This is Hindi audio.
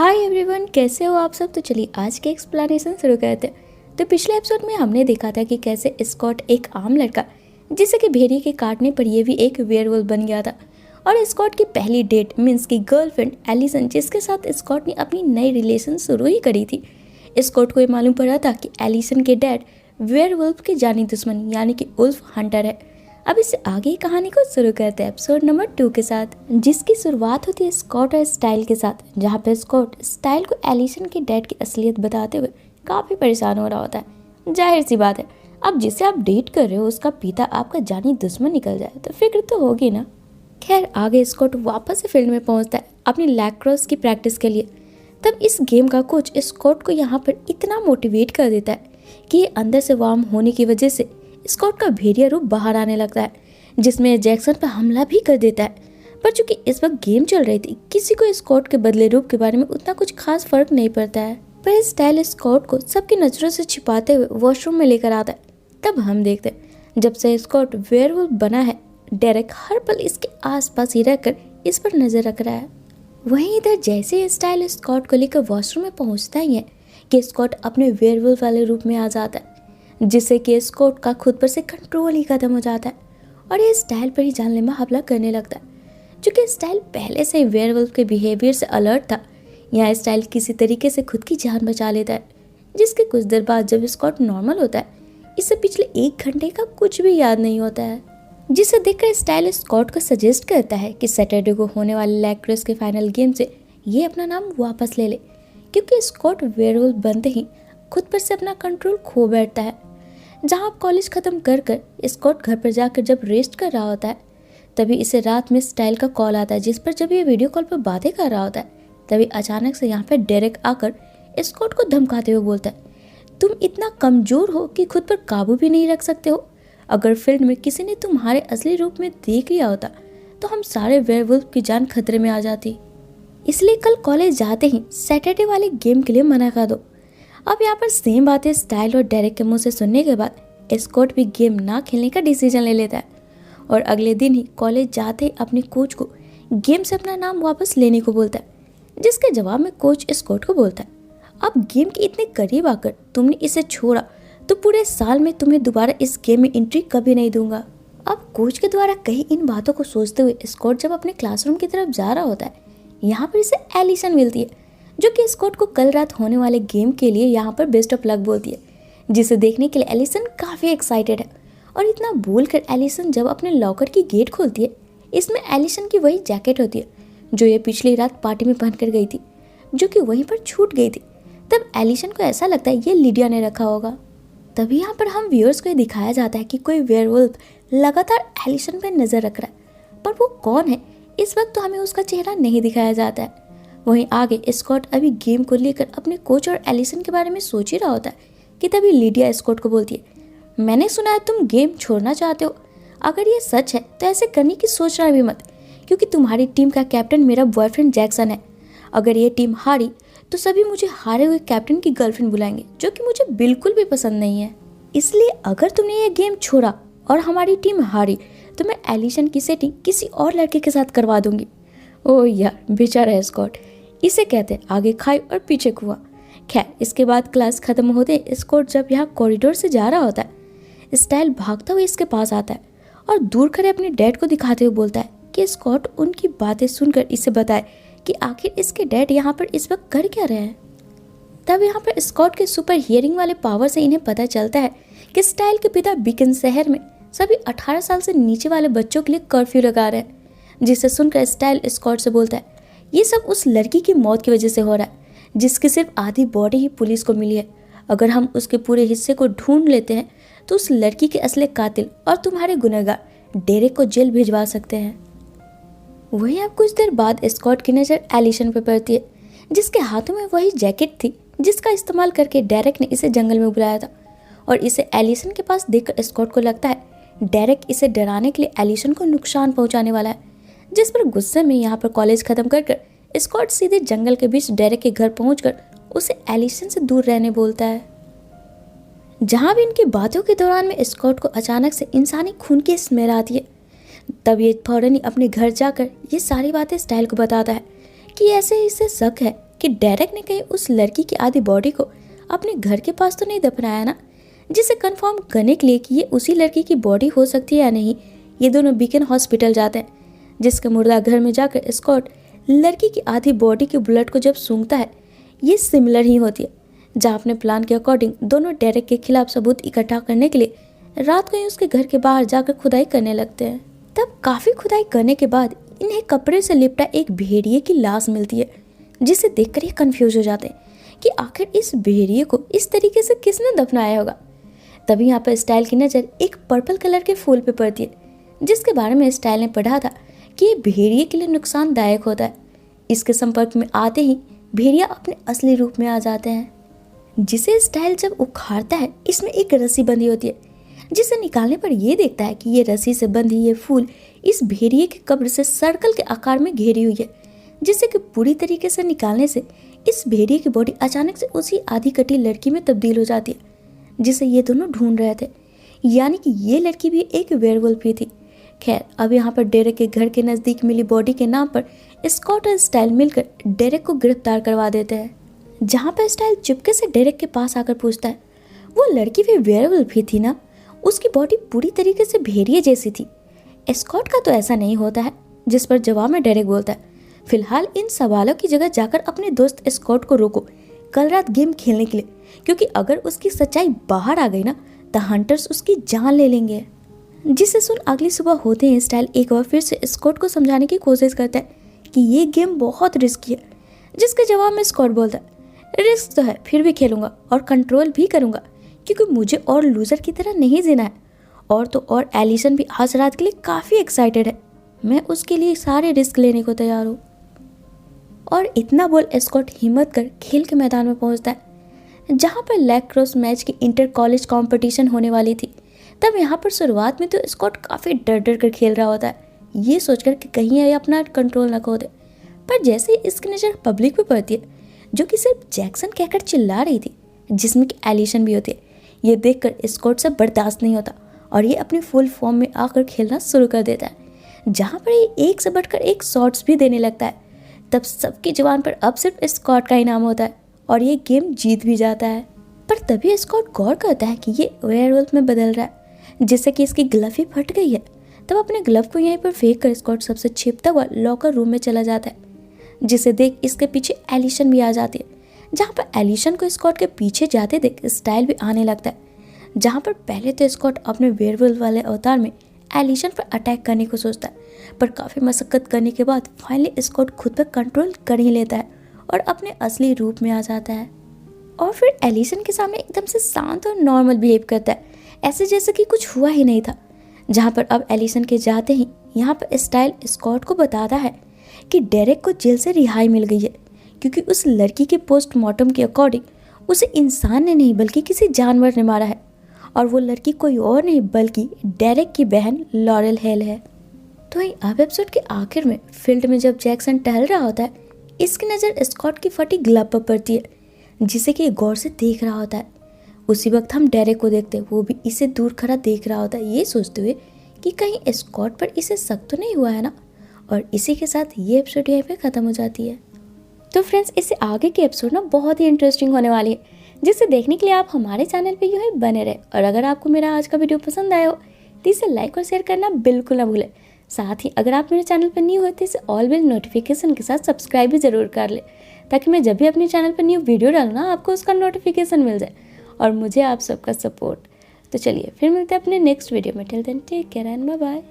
हाय एवरीवन, कैसे हो आप सब। तो चलिए आज के एक्सप्लेनेशन शुरू करते हैं। तो पिछले एपिसोड में हमने देखा था कि कैसे स्कॉट एक आम लड़का जिसे कि भेड़िए के काटने पर ये भी एक वेयरवुल्फ बन गया था। और स्कॉट की पहली डेट मीन्स की गर्लफ्रेंड एलिसन, जिसके साथ स्कॉट ने अपनी नई रिलेशन शुरू ही करी थी। स्कॉट को ये मालूम पड़ा था कि एलिसन के डैड वेयरवुल्फ के जानी दुश्मन यानी कि उल्फ हंटर है। अब इससे आगे की कहानी को शुरू करते हैं एपिसोड नंबर 2 के साथ, जिसकी शुरुआत होती है स्कॉट और स्टाइल के साथ, जहाँ पे स्कॉट स्टाइल को एलिसन के डैड की असलियत बताते हुए काफी परेशान हो रहा होता है। जाहिर सी बात है, अब जिसे आप डेट कर रहे हो उसका पिता आपका जानी दुश्मन निकल जाए तो फिक्र तो होगी ना। खैर आगे स्कॉट वापस से फील्ड में पहुंचता है अपनी लैक्रोस की प्रैक्टिस के लिए। तब इस गेम का कोच स्कॉट को यहाँ पर इतना मोटिवेट कर देता है कि ये अंदर से वार्म होने की वजह से स्कॉट का भेड़िया रूप बाहर आने लगता है, जिसमें जैक्सन पर हमला भी कर देता है। पर चूंकि इस वक्त गेम चल रही थी, किसी को स्कॉट के बदले रूप के बारे में उतना कुछ खास फर्क नहीं पड़ता है। पर स्टाइल स्कॉट को सबकी नजरों से छिपाते हुए वॉशरूम में लेकर आता है। तब हम देखते हैं जब से स्कॉट वेयरवुल्फ बना है, डेरेक हर पल इसके आसपास ही रहकर इस पर नजर रख रहा है। वहीं इधर जैसे स्टाइल स्कॉट को लेकर वॉशरूम में पहुंचता ही है कि स्कॉट अपने वेयरवुल्फ वाले रूप में आ जाता है, जिससे कि स्कॉट का खुद पर से कंट्रोल ही खत्म हो जाता है और ये स्टाइल पर ही जानलेवा हमला करने लगता है। क्योंकि स्टाइल पहले से ही वेयरवुल्फ के बिहेवियर से अलर्ट था, यहाँ स्टाइल किसी तरीके से खुद की जान बचा लेता है, जिसके कुछ देर बाद जब स्कॉट नॉर्मल होता है, इससे पिछले 1 घंटे का कुछ भी याद नहीं होता है। जिसे देखकर स्टाइल स्कॉट को सजेस्ट करता है कि सैटरडे को होने वाले लैक्रोस के फाइनल गेम से ये अपना नाम वापस ले ले, क्योंकि स्कॉट वेयरवुल्फ बनते ही खुद पर से अपना कंट्रोल खो बैठता है। जहाँ आप कॉलेज खत्म कर स्कॉट घर पर जाकर जब रेस्ट कर रहा होता है, तभी इसे रात में स्टाइल का कॉल आता है, जिस पर जब ये वीडियो कॉल पर बातें कर रहा होता है, तभी अचानक से यहाँ पर डेरेक आकर स्कॉट को धमकाते हुए बोलता है, तुम इतना कमजोर हो कि खुद पर काबू भी नहीं रख सकते हो। अगर फील्ड में किसी ने तुम्हारे असली रूप में देख लिया होता तो हम सारे वेयरवुल्फ की जान खतरे में आ जाती। इसलिए कल कॉलेज जाते ही सैटरडे वाले गेम के लिए मना कर दो। अब यहाँ पर सेम बातें स्टाइल और डेरेक के मुंह से सुनने के बाद स्कॉट भी गेम ना खेलने का डिसीजन ले लेता है और अगले दिन ही कॉलेज जाते ही अपने कोच को गेम से अपना नाम वापस लेने को बोलता है, जिसके जवाब में कोच स्कॉट को बोलता है, अब गेम के इतने करीब आकर तुमने इसे छोड़ा तो पूरे साल में तुम्हें दोबारा इस गेम में एंट्री कभी नहीं दूंगा। अब कोच के द्वारा कही इन बातों को सोचते हुए स्कॉट जब अपने क्लासरूम की तरफ जा रहा होता है, यहाँ पर इसे एलिसन मिलती है, जो कि स्कॉट को कल रात होने वाले गेम के लिए यहाँ पर बेस्ट ऑफ लक बोलती है, जिसे देखने के लिए एलिसन काफ़ी एक्साइटेड है। और इतना बोलकर एलिसन जब अपने लॉकर की गेट खोलती है, इसमें एलिसन की वही जैकेट होती है जो ये पिछली रात पार्टी में पहन कर गई थी, जो कि वहीं पर छूट गई थी। तब एलिसन को ऐसा लगता है ये लिडिया ने रखा होगा। तभी यहाँ पर हम व्यूअर्स को दिखाया जाता है कि कोई वेयरवुल्फ लगातार एलिसन पर नजर रख रहा है, पर वो कौन है इस वक्त तो हमें उसका चेहरा नहीं दिखाया जाता है। वहीं आगे स्कॉट अभी गेम को लेकर अपने कोच और एलिसन के बारे में सोच ही रहा होता है कि तभी लिडिया स्कॉट को बोलती है, मैंने सुना है तुम गेम छोड़ना चाहते हो। अगर ये सच है तो ऐसे करने की सोचना भी मत, क्योंकि तुम्हारी टीम का कैप्टन मेरा बॉयफ्रेंड जैक्सन है। अगर ये टीम हारी तो सभी मुझे हारे हुए कैप्टन की गर्लफ्रेंड बुलाएंगे, जो कि मुझे बिल्कुल भी पसंद नहीं है। इसलिए अगर तुमने ये गेम छोड़ा और हमारी टीम हारी तो मैं एलिसन की सेटिंग किसी और लड़के के साथ करवा दूंगी। ओह यार, बेचारा है स्कॉट। इसे कहते हैं आगे खाई और पीछे कुआं। खैर इसके बाद क्लास खत्म होते स्कॉट जब यहाँ कॉरिडोर से जा रहा होता है, स्टाइल भागता हुआ इसके पास आता है और दूर खड़े अपने डैड को दिखाते हुए बोलता है कि स्कॉट उनकी बातें सुनकर इसे बताए कि आखिर इसके डैड यहाँ पर इस वक्त कर क्या रहे हैं। तब यहाँ पर स्कॉट के सुपर हियरिंग वाले पावर से इन्हें पता चलता है कि स्टाइल के पिता बीकन शहर में सभी 18 साल से नीचे वाले बच्चों के लिए कर्फ्यू लगा रहे हैं, जिसे सुनकर स्टाइल स्कॉट से बोलता है, ये सब उस लड़की की मौत की वजह से हो रहा है, जिसकी सिर्फ आधी बॉडी ही पुलिस को मिली है। अगर हम उसके पूरे हिस्से को ढूंढ लेते हैं तो उस लड़की के असली कातिल और तुम्हारे गुनहगार डेरेक को जेल भिजवा सकते हैं। वहीं अब कुछ देर बाद स्कॉट की नज़र एलिसन पर पड़ती है, जिसके हाथों में वही जैकेट थी जिसका इस्तेमाल करके डेरेक ने इसे जंगल में बुलाया था। और इसे एलिसन के पास देखकर स्कॉट को लगता है डेरेक इसे डराने के लिए एलिसन को नुकसान पहुंचाने वाला है, जिस पर गुस्से में यहाँ पर कॉलेज खत्म कर स्कॉट सीधे जंगल के बीच डेरेक के घर पहुंचकर उसे एलिसन से दूर रहने बोलता है। जहाँ भी इनकी बातों के दौरान में स्कॉट को अचानक से इंसानी खून की स्मेल आती है। तब ये फौरन ही अपने घर जाकर ये सारी बातें स्टाइल को बताता है कि ऐसे इसे शक है कि डेरेक ने कहीं उस लड़की की आधी बॉडी को अपने घर के पास तो नहीं दफनाया ना, जिसे कंफर्म करने के लिए कि ये उसी लड़की की बॉडी हो सकती है या नहीं, ये दोनों बीकन हॉस्पिटल जाते हैं, जिसके मुर्दा घर में जाकर स्कॉट लड़की की आधी बॉडी के ब्लड को जब सूंघता है, ये सिमिलर ही होती है। जहाँ अपने प्लान के अकॉर्डिंग दोनों डेरेक के खिलाफ सबूत इकट्ठा करने के लिए रात को ही उसके घर के बाहर जाकर खुदाई करने लगते हैं। तब काफ़ी खुदाई करने के बाद इन्हें कपड़े से लिपटा एक भेड़िए की लाश मिलती है, जिसे देखकर ये कंफ्यूज हो जाते हैं कि आखिर इस भेड़िए को इस तरीके से किसने दफनाया होगा। तभी यहाँ पर स्टाइल की नज़र एक पर्पल कलर के फूल पे पड़ती है, जिसके बारे में स्टाइल ने पढ़ा था कि ये भेड़िए के लिए नुकसानदायक होता है। इसके संपर्क में आते ही भेड़िया अपने असली रूप में आ जाते हैं, जिसे स्टाइल जब उखाड़ता है इसमें एक रस्सी बंधी होती है, जिसे निकालने पर यह देखता है कि ये रस्सी से बंधी ये फूल इस भेड़िए की कब्र से सर्कल के आकार में घेरी हुई है, जिससे कि पूरी तरीके से निकालने से इस भेड़िए की बॉडी अचानक से उसी आधी कटी लड़की में तब्दील हो जाती है, जिसे ये दोनों ढूंढ रहे थे। यानी कि ये लड़की भी एक वेयरवुल्फ ही थी। खैर, अब यहाँ पर डेरेक के घर के नज़दीक मिली बॉडी के नाम पर स्कॉट और स्टाइल मिलकर डेरेक को गिरफ्तार करवा देते हैं, जहाँ पर स्टाइल चुपके से डेरेक के पास आकर पूछता है, वो लड़की भी वेयरवुल्फ ही थी ना? उसकी बॉडी पूरी तरीके से भेड़िए जैसी थी। स्कॉट का तो ऐसा नहीं होता है, जिस पर जवाब में डेरेक बोलता है, फिलहाल इन सवालों की जगह जाकर अपने दोस्त स्कॉट को रोको कल रात गेम खेलने के लिए, क्योंकि अगर उसकी सच्चाई बाहर आ गई ना तो हंटर्स उसकी जान ले लेंगे। जिसे सुन अगली सुबह होते हैं स्टाइल एक बार फिर से स्कॉट को समझाने की कोशिश करता है कि ये गेम बहुत रिस्की है, जिसके जवाब में स्कॉट बोलता है, रिस्क तो है फिर भी खेलूंगा और कंट्रोल भी करूंगा, क्योंकि मुझे और लूजर की तरह नहीं जीना है। और तो और एलिसन भी आज रात के लिए काफ़ी एक्साइटेड है, मैं उसके लिए सारे रिस्क लेने को तैयार हूँ। और इतना बोल स्कॉट हिम्मत कर खेल के मैदान में पहुँचता है, जहाँ पर लैक्रोस मैच की इंटर कॉलेज कॉम्पिटिशन होने वाली थी। तब यहाँ पर शुरुआत में तो स्कॉट काफ़ी डर डर कर खेल रहा होता है, ये सोचकर कि कहीं ये अपना कंट्रोल न खो दे। पर जैसे ही इसकी नज़र पब्लिक पे पड़ती है, जो कि सिर्फ जैक्सन कहकर चिल्ला रही थी, जिसमें कि एलिशन भी होती है, ये देखकर स्कॉट से बर्दाश्त नहीं होता और ये अपनी फुल फॉर्म में आकर खेलना शुरू कर देता है, जहाँ पर ये एक से बढ़कर एक शॉट्स भी देने लगता है। तब सबकी जुबान पर अब सिर्फ स्कॉट का ही नाम होता है और ये गेम जीत भी जाता है। पर तभी स्कॉट गौर करता है कि ये वेयरवुल्फ में बदल रहा है, जिससे कि इसकी ग्लव ही फट गई है। तब अपने ग्लव को यहीं पर फेंक कर स्कॉट सबसे छिपता हुआ लॉकर रूम में चला जाता है, जिसे देख इसके पीछे एलिशन भी आ जाती है, जहाँ पर एलिशन को स्कॉट के पीछे जाते देख स्टाइल भी आने लगता है, जहाँ पर पहले तो स्कॉट अपने वेयरवुल्फ वाले अवतार में एलिशन पर अटैक करने को सोचता है, पर काफ़ी मशक्कत करने के बाद फाइनली स्कॉट खुद पर कंट्रोल कर ही लेता है और अपने असली रूप में आ जाता है। और फिर एलिशन के सामने एकदम से शांत और नॉर्मल बिहेव करता है, ऐसे जैसे कि कुछ हुआ ही नहीं था। जहाँ पर अब एलिशन के जाते ही यहाँ पर स्टाइल स्कॉट को बताता है कि डेरेक को जेल से रिहाई मिल गई है, क्योंकि उस लड़की के पोस्टमार्टम के अकॉर्डिंग उसे इंसान ने नहीं बल्कि किसी जानवर ने मारा है, और वो लड़की कोई और नहीं बल्कि डेरेक की बहन लॉरेल हेल है। तो वहीं अब एपिसोड के आखिर में फील्ड में जब जैक्सन टहल रहा होता है, इसकी नज़र स्कॉट की फटी ग्लव पर पड़ती है, जिसे कि गौर से देख रहा होता है। उसी वक्त हम डेरेक को देखते हैं, वो भी इसे दूर खड़ा देख रहा होता है, ये सोचते हुए कि कहीं स्कॉट पर इसे शक तो नहीं हुआ है ना। और इसी के साथ ये एपिसोड यहीं पे ख़त्म हो जाती है। तो फ्रेंड्स, इससे आगे के एपिसोड ना बहुत ही इंटरेस्टिंग होने वाली है, जिसे देखने के लिए आप हमारे चैनल पे यूँ ही बने रहे। और अगर आपको मेरा आज का वीडियो पसंद आया हो तो इसे लाइक और शेयर करना बिल्कुल ना भूलें। साथ ही अगर आप मेरे चैनल पर न्यू हो तो इसे ऑल बेल नोटिफिकेशन के साथ सब्सक्राइब भी ज़रूर कर ले, ताकि मैं जब भी अपने चैनल पर न्यू वीडियो डालूँ ना आपको उसका नोटिफिकेशन मिल जाए, और मुझे आप सबका सपोर्ट। तो चलिए फिर मिलते हैं अपने नेक्स्ट वीडियो में। Till then take care and bye bye.